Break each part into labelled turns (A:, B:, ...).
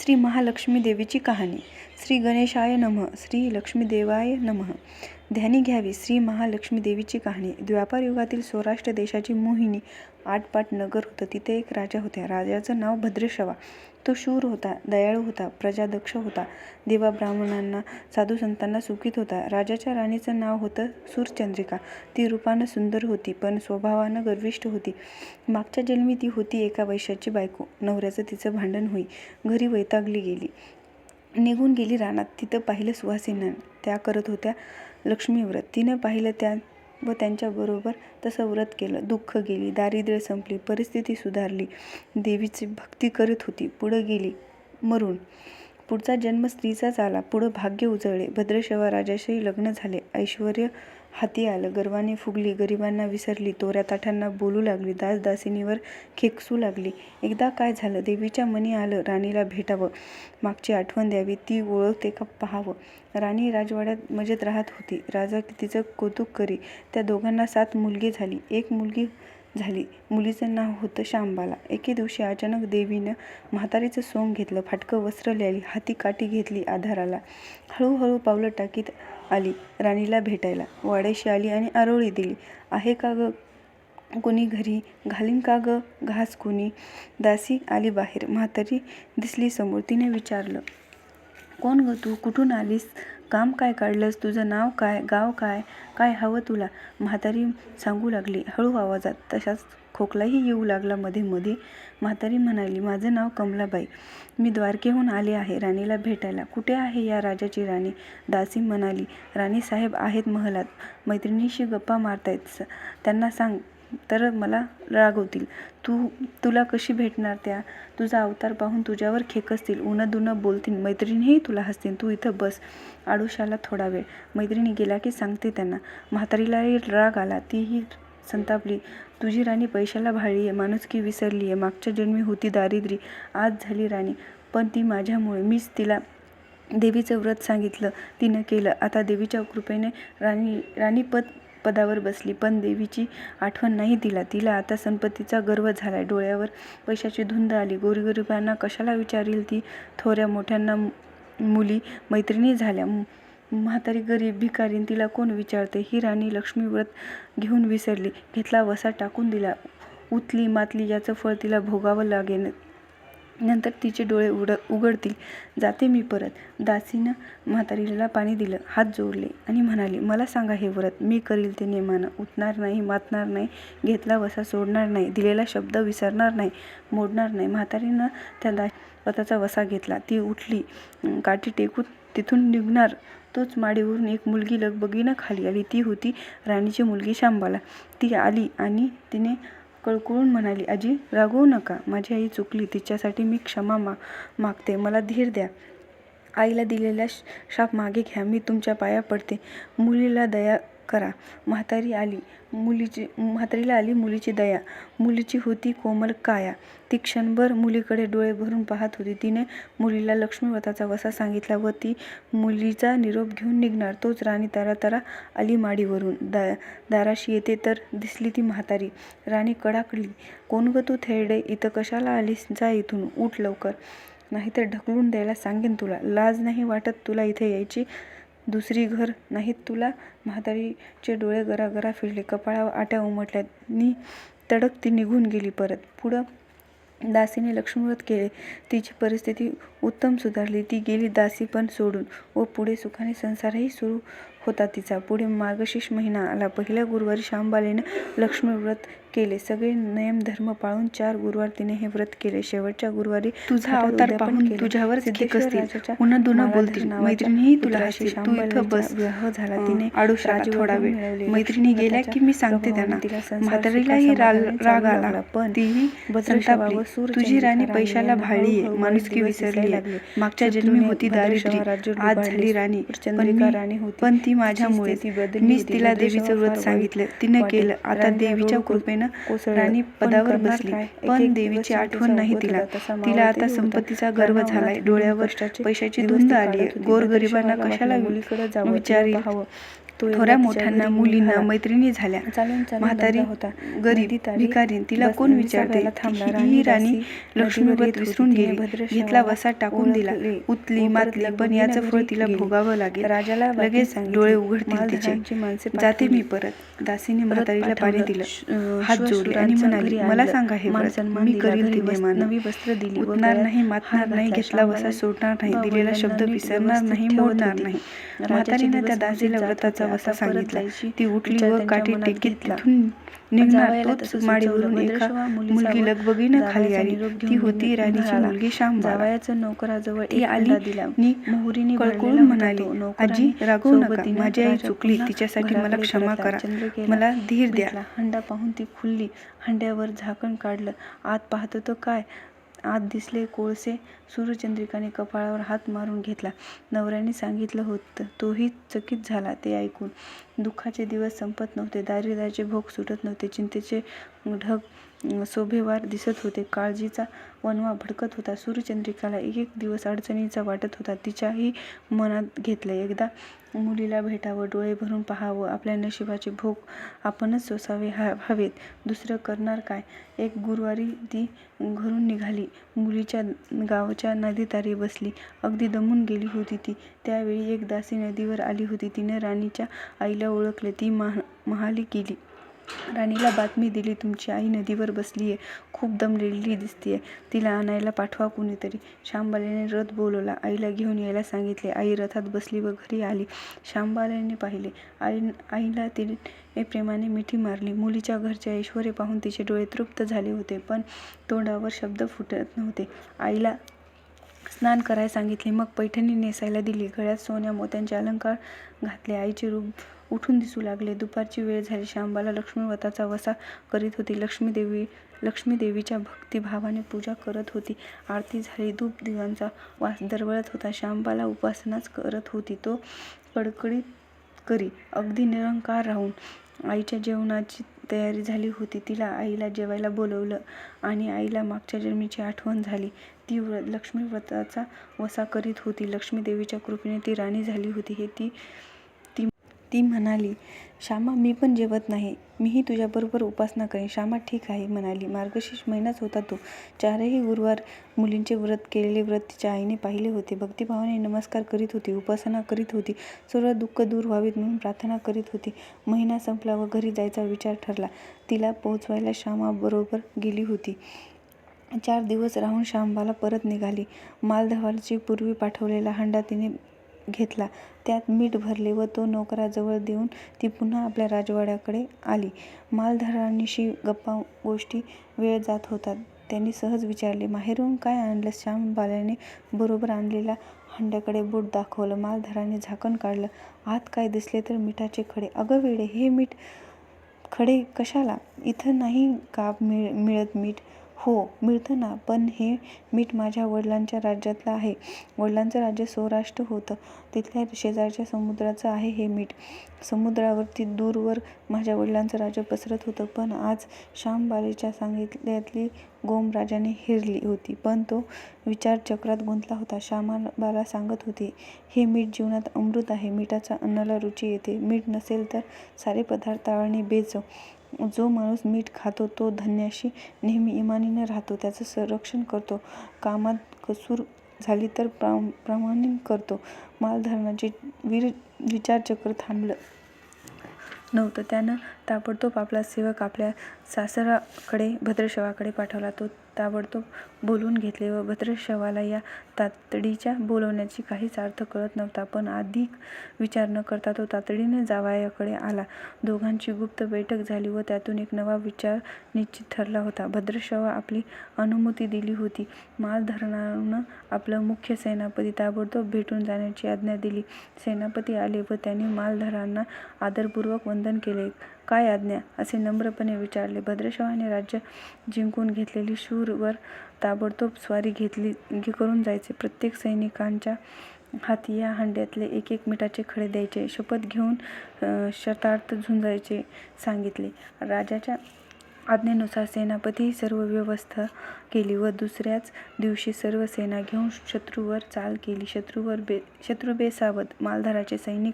A: श्री महालक्ष्मी देवीची कहाणी. श्री गणेशाय नमः. श्री लक्ष्मीदेवाय नमः. ध्यानी घ्यावी श्री महालक्ष्मी देवीची कहाणी. द्वापार युगातील सौराष्ट्र देशाची मोहिनी आटपाट नगर होतं. तिथे एक राजा होता. राजाचं नाव भद्रश्रवा. तो शूर होता, दयाळू होता, प्रजादक्ष होता, देवा ब्राह्मणांना साधू संतांना सुखीत होता. राजाच्या राणीचं नाव होतं सूरचंद्रिका. ती रूपानं सुंदर होती, पण स्वभावानं गर्विष्ठ होती. मागच्या जन्मी ती होती एका वैश्याची बायको. नवऱ्याचं तिचं भांडण होई घरी वैतागली गेली, निघून गेली रानात. तिथं पाहिलं सुहासिनीनं, त्या करत होत्या लक्ष्मी व्रत. तिनं पाहिलं त्या व त्यांच्याबरोबर तसं व्रत केलं. दुःख गेली, दारिद्र्य संपली, परिस्थिती सुधारली. देवीची भक्ती करत होती. पुढं गेली मरून. पुढचा जन्म स्त्रीचाच आला. पुढं भाग्य उजळले. भद्रश्रवा राजाशी लग्न झाले. ऐश्वर्य हाती आलं. गर्वाने फुगली, गरिबांना विसरली, तोऱ्या ताठांना बोलू लागली, दासदासिनीवर खेकसू लागली. एकदा काय झालं, देवीच्या मनी आलं राणीला भेटावं, मागची आठवण द्यावी, ती ओळखते का पाहावं. राणी राजवाड्यात मजेत राहत होती. राजा तिचं कौतुक करी. त्या दोघांना 7 मुलगी झाली. एक मुलगी झाली. मुलीचं नाव होतं शांबाला. एके दिवशी अचानक देवीनं म्हातारीचं सोंग घेतलं. फाटकं वस्त्र लिहिली, हाती काठी घेतली, आधाराला. हळूहळू पावलं टाकीत आली राणीला भेटायला. वाड्याशी आली आणि आरोळी दिली. आहे का ग कोणी घरी? घालीन का ग घास कोणी? दासी आली बाहेर. म्हातारी दिसली समोर. तिने विचारलं, कोण ग तू? कुठून आलीस? काम काय काढलंस? तुझं नाव काय? गाव काय? काय हवं तुला? म्हातारी सांगू लागली हळू आवाजात. तशाच खोकलाही येऊ लागला मध्ये मध्ये. म्हातारी म्हणाली, माझं नाव कमलाबाई. मी द्वारकेहून आले आहे राणीला भेटायला. कुठे आहे या राजाची राणी? दासी म्हणाली, राणीसाहेब आहेत महलात, मैत्रिणीशी गप्पा मारतायत. त्यांना सांग तर मला रागवतील. तुला कशी भेटणार त्या? तुझा अवतार पाहून तुझ्यावर खेकसतील, उन्हं बोलतील, मैत्रिणीही तुला हसतील. तू इथं बस आडोशाला थोडा वेळ. मैत्रिणी गेला की सांगते त्यांना. म्हातारीलाही राग आला. तीही संतापली. तुझी राणी पैशाला भाळली आहे, माणुसकी विसरली आहे. मागच्या जन्मी होती दारिद्री, आज झाली राणी, पण ती माझ्यामुळे. मीच तिला देवीचं व्रत सांगितलं, तिनं केलं. आता देवीच्या कृपेने पदावर बसली, पण देवीची आठवण नाही तिला आता संपत्तीचा गर्व झालाय. डोळ्यावर पैशाची धुंद आली. गोरगरिबांना कशाला विचारील ती? थोड्या मोठ्यांना मुली मैत्रिणी झाल्या. म्हातारी गरीब भिकारीन, तिला कोण विचारते? ही राणी लक्ष्मी व्रत घेऊन विसरली. घेतला वसा टाकून दिला. उतली मातली याचं फळ तिला भोगावं लागेल. नंतर तिचे डोळे उघडतील. जाते मी परत. दासीनं म्हातारीला पाणी दिलं, हात जोडले आणि म्हणाली, मला सांगा हे व्रत, मी करील ते नेमानं. उठणार नाही, मातणार नाही, घेतला वसा सोडणार नाही, दिलेला शब्द विसरणार नाही, मोडणार नाही. म्हातारीनं त्या व्रताचा वसा घेतला. ती उठली, काठी टेकून तिथून निघणार तोच माडीवरून एक मुलगी लगबगीनं खाली आली. ती होती राणीची मुलगी शांबाला. ती आली आणि तिने कळकळून म्हणाली, आजी रागवू नका, माझी आई चुकली, तिच्यासाठी मी क्षमा मागते, मला धीर द्या. आईला दिलेला शाप मागे घ्या, मी तुमच्या पाया पडते, मुलीला दया करा. म्हातारीला आली मुलीची दया. मुलीची होती कोमल काया. ती क्षणभर मुलीकडे डोळे भरून पाहत होती. तिने मुलीला लक्ष्मीव्रताचा वसा सांगितला व ती मुलीचा निरोप घेऊन निघणार तोच राणी तरा आली माडीवरून. दाराशी येते तर दिसली ती म्हातारी. राणी कडाकली, कोण ग तू थेरडे? इथं कशाला आलीस? जा इथून, उठ लवकर, नाहीतर ढकलून द्यायला सांगेन तुला. लाज नाही वाटत तुला इथे यायची? दुसरी घर नाहीत तुला? म्हातारीचे डोळे गरागरा फिरले, कपाळावर आट्या उमटल्या. तडक ती निघून गेली परत. पुढं दासीने लक्ष्मीव्रत केले. तिची परिस्थिती उत्तम सुधारली. ती गेली दासी पण सोडून व पुढे सुखाने संसारही सुरू होता तिचा. पुढे मार्गशीर्ष महिना आला. पहिल्या गुरुवारी शांबालेने लक्ष्मीव्रत केले. सगळे नियमधर्म पाळून 4 गुरुवार तिने हे व्रत केले. शेवटच्या गुरुवारी तुझा अवतार पाहून तुझ्यावर खेकसतील, उन्हं बोलतील, मैत्रिणीही तुला हसतील. तू इथं बस. विवाह झाला. तिने आडोशाला थोडा वेळ. मैत्रिणी गेल्या की मी सांगते त्यांना. म्हातारीलाही राग आला, पण तीही संतापली. तुझी राणी पैशाला भाळली आहे, माणुसकी विसरली आहे. मागच्या जन्मी होती दारिद्री, आज झाली राणी, पण ती माझ्यामुळे. मीच तिला देवीचं व्रत सांगितलं, तिनं केलं. आता देवीच्या कृपेनं राणी पदावर बसली, पण देवीची आठवण नाही तिला आता संपत्तीचा गर्व झालाय. डोळ्यावर पैशाची धुंद आली. गोरगरिबांना कशाला विचारील थोड्या मोठ्यांना मुलींना मैत्रिणी झाल्या. म्हातारी गरीब भिकारी तिला कोण विचारते. ही राणी लक्ष्मीवत विसरून गेली. घेतला वसा टाकून दिला. उतली मातली पण याचं फळ तिला भोगावं लागेल. लगेच डोळे उघडतील तिचे. जाते मी परत. दासीने म्हातारीला पाणी दिलं, हात जोडले आणि म्हणाली, मला सांगा हे व्रत, मी करील ते नेमानं. उतणार नाही, मातणार नाही, घेतला वसा सोडणार नाही, दिलेला शब्द विसरणार नाही, मोडणार नाही. म्हातारीनं त्या दासीला व्रताचा वसा सांगितला. ती उठली व काठी टेकीत तिथून निघणार तोच माडीवरून एका मुलगी लगबगीनं खाली आली. ती होती राणीची मुलगी शांबाला. ती आली मोहरीने कळकळून म्हणाली, आजी रागवू नका, माझी आई चुकली, तिच्यासाठी मला क्षमा करा, मला धीर द्या. हंडा पाहून ती खुलली. हंड्यावर झाकण काढलं. आत पाहतो तर काय, आत दिसले कोळसे. सूर्यचंद्रिकाने कपाळावर हात मारून घेतला. नवऱ्याने सांगितलं होतं. तोही चकित झाला ते ऐकून. दुःखाचे दिवस संपत नव्हते, दारिद्र्याचे भोग सुटत नव्हते, चिंतेचे ढग शोभेवार दिसत होते, काळजीचा वणवा भडकत होता. सूर्यचंद्रिकाला एक एक दिवस अडचणीचा वाटत होता. तिच्याही मनात घेतलं, एकदा मुलीला भेटावं, डोळे भरून पाहावं, आपल्या नशिबाचे भोग आपणच सोसावे हवेत, दुसरं करणार काय. एक गुरुवारी ती घरून निघाली. मुलीच्या गावच्या नदीतारी बसली. अगदी दमून गेली होती ती. त्यावेळी एक दासी नदीवर आली होती. तिने राणीच्या आईला ओळखले. ती महाली गेली. राणीला बातमी दिली, तुमची आई नदीवर बसलीये, खूप दमलेली दिसतीये, तिला आणायला पाठवा कुणीतरी. शांबालेने रथ बोलवला. आईला घेऊन यायला सांगितले. आई रथात बसली व घरी आली. शांबालेने पाहिले. आईला तिने प्रेमाने मिठी मारली. मुलीच्या घरचे ऐश्वर्य पाहून तिचे डोळे तृप्त झाले होते, पण तोंडावर शब्द फुटत नव्हते. आईला स्नान करायला सांगितले, मग पैठणी नेसायला दिली. गळ्यात सोन्या मोत्यांचे अलंकार घातले. आईचे रूप उठून दिसू लागले. दुपारची वेळ झाली. शांबाला लक्ष्मीव्रताचा वसा करीत होती. लक्ष्मीदेवीच्या भक्तिभावाने पूजा करत होती. आरती झाली. धूप दिव्यांचा वास दरवळत होता. शांबाला उपासनाच करत होती. तो कडकडीत करी, अगदी निरंकार राहून. आईच्या जेवणाची तयारी झाली होती. तिला आईला जेवायला बोलवलं आणि आईला मागच्या जन्मीची आठवण झाली. ती लक्ष्मीव्रताचा वसा करीत होती. लक्ष्मीदेवीच्या कृपेने ती राणी झाली होती हे ती म्हणाली. श्यामा, मी पण जेवत नाही, मीही तुझ्याबरोबर उपासना करेन. श्यामा ठीक आहे म्हणाली. मार्गशीर्ष महिनाच होता तो. 4ही गुरुवार मुलींचे व्रत केलेले व्रत तिच्या आईने पाहिले होते. भक्तिभावाने नमस्कार करीत होती, उपासना करीत होती, सर्व दुःख दूर व्हावीत म्हणून प्रार्थना करीत होती. महिना संपला व घरी जायचा विचार ठरला. तिला पोहोचवायला श्यामा बरोबर गेली होती. 4 दिवस राहून शांबाला परत निघाली. मालधवाची पूर्वी पाठवलेला हंडा तिने घेतला. त्यात मीठ भरले व तो नोकराजवळ देऊन ती पुन्हा आपल्या राजवाड्याकडे आली. मालधारांनीशी गप्पा गोष्टी वेळ जात होता. त्यांनी सहज विचारले, माहेरून काय आणलं? शांबाल्याने बरोबर आणलेल्या हंड्याकडे बोट दाखवलं. मालधाराने झाकण काढलं. आत काय दिसले तर मिठाचे खडे. अगं वेडे, हे मीठ खडे कशाला? इथं नाही का मिळत मीठ? हो मिळतं ना, पण हे मीठ माझ्या वडिलांच्या राज्यातलं आहे. वडिलांचं राज्य सौराष्ट्र होतं. तिथल्या शेजारच्या समुद्राचं आहे हे मीठ. समुद्रावरती दूरवर माझ्या वडिलांचं राज्य पसरत होतं. पण आज शांबालेच्या सांगितल्यातली गोम राजाने हेरली होती, पण तो विचारचक्रात गुंतला होता. शांबाला सांगत होती, हे मीठ जीवनात अमृत आहे. मिठाचा अन्नाला रुची येते. मीठ नसेल तर सारे पदार्थ आळणी बेचव. जो माणूस मीठ खातो तो धन्याशी नेहमी इमानीने राहतो, त्याचं संरक्षण करतो, कामात कसूर झाली तर प्रामाणिक करतो. मालधारणाचे विचारचक्र थांबलं नव्हतं. त्यानं ताबडतोब आपला सेवक आपल्या सासराकडे भद्रशवाकडे पाठवला. तो ताबडतोब बोलवून घेतले व भद्रशवाला या तातडीच्या बोलवण्याची काहीच अर्थ कळत नव्हता. पण अधिक विचार न करता तो तातडीने जावयाकडे आला. दोघांची गुप्त बैठक झाली व त्यातून एक नवा विचार निश्चित ठरला होता. भद्रशवा आपली अनुमती दिली होती. मालधारानं आपलं मुख्य सेनापती ताबडतोब भेटून जाण्याची आज्ञा दिली. सेनापती आले व त्यांनी मालधारांना आदरपूर्वक वंदन केले. काय आज्ञा? असे नम्रपणे विचारले. भद्रशवाने राज्य जिंकून घेतलेली शूरवर ताबडतोब स्वारी करून जायचे. प्रत्येक सैनिकांच्या हाती या हंड्यातले एक एक मिठाचे खडे द्यायचे. शपथ घेऊन शर्तार्थ झुंजायचे सांगितले. राजाच्या आज्ञेनुसार सेनापती सर्व व्यवस्था केली व दुसऱ्याच दिवशी सर्व सेना घेऊन शत्रूवर चाल केली. शत्रू बेसावध. मालधाराचे सैनिक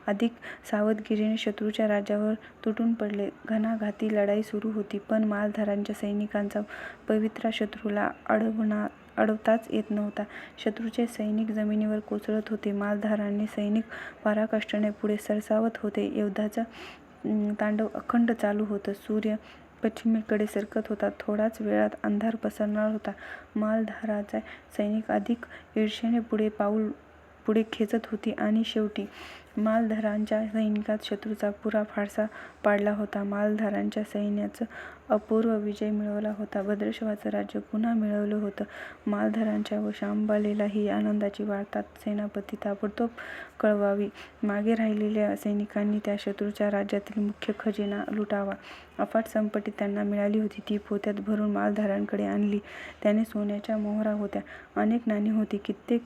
A: अधिक सावधगिरीने शत्रूच्या राज्यावर तुटून पडले. घणाघाती लढाई सुरू होती, पण मालधारांच्या सैनिकांचा पवित्रा शत्रूला अडवताच येत नव्हता. शत्रूचे सैनिक जमिनीवर कोसळत होते. मालधारांचे सैनिक पराकाष्ठेने पुढे सरसावत होते. युद्धाचं तांडव अखंड चालू होतं. सूर्य पश्चिमेकडे सरकत होता. थोड्याच वेळात अंधार पसरणार होता. मालधाराचे सैनिक अधिक ईर्ष्येने पुढे खेचत होती आणि शेवटी मालधारांच्या सैनिकात शत्रूचा पुरा फारसा पाडला होता. मालधारांच्या सैन्याचा अपूर्व विजय मिळवला होता. भद्रश्वाचं राज्य पुन्हा मिळवलं होतं. मालधारांच्या व शांबालेला ही आनंदाची वार्ता सेनापती ताबडतोब कळवावी. मागे राहिलेल्या सैनिकांनी त्या शत्रूच्या राज्यातील मुख्य खजिना लुटावा. अफाट संपत्ती त्यांना मिळाली होती, ती पोत्यात भरून मालधारांकडे आणली. त्याने सोन्याच्या मोहरा होत्या, अनेक नाणी होती, कित्येक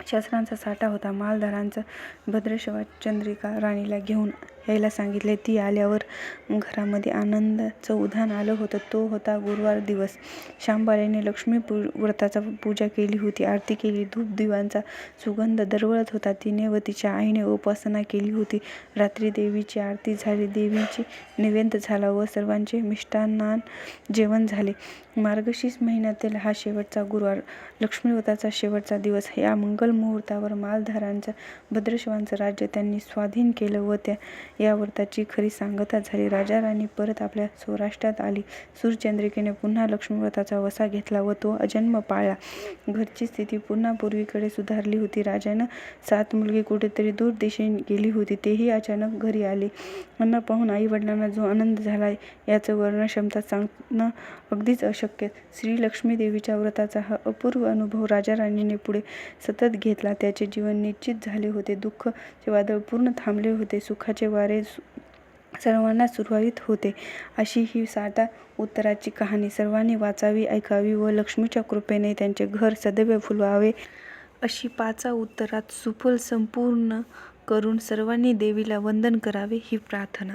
A: शस्त्रांचा साठा होता. मालधारांचा भद्रश्वाचंद्रिका राणीला घेऊन यायला सांगितले. ती आल्यावर घरामध्ये आनंदाचं उधाण आलं होतं. तो होता गुरुवार दिवस. शांबालेने लक्ष्मी व्रताचा पूजा केली होती, आरती केली. धूप दिव्यांचा सुगंध दरवळत होता. तिने व तिच्या आईने उपासना केली होती. रात्री देवीची आरती झाली, देवीची नैवेद्य झाला व सर्वांचे मिष्टान्नान जेवण झाले. मार्गशीर्ष महिन्यातील हा शेवटचा गुरुवार, लक्ष्मीव्रताचा शेवटचा दिवस. या मंगल मुहूर्तावर मालधारांचं भद्रश्वाचं राज्य त्यांनी स्वाधीन केलं व या व्रताची खरी सांगता झाली. राजा राणी परत आपल्या सौराष्ट्रात आली. सूर्यचंद्रिकेने पुन्हा लक्ष्मीव्रताचा वसा घेतला व तो अजन्म पाळला. घरची स्थिती पुन्हा पूर्वीकडे सुधारली होती. राजानं 7 मुलगी कुठेतरी दूर देशेने गेली होती, तेही अचानक घरी आले. यांना पाहून आई वडिलांना जो आनंद झाला याचं वर्णक्षमता सांगणं अगदीच अशक्य. श्री लक्ष्मीदेवीच्या व्रताचा हा अपूर्व अनुभव राजा राणीने पुढे सतत घेतला. त्याचे जीवन निश्चित झाले होते. दुःखाचे वादळ पूर्ण थांबले होते. सुखाचे वारे सर्वांना सुरवात होते. अशी ही 60 उत्तराची कहाणी सर्वांनी वाचावी, ऐकावी व लक्ष्मीच्या कृपेने त्यांचे घर सदैव फुलवावे अशी 5 उत्तरात सुफल संपूर्ण करून सर्वांनी देवीला वंदन करावे ही प्रार्थना.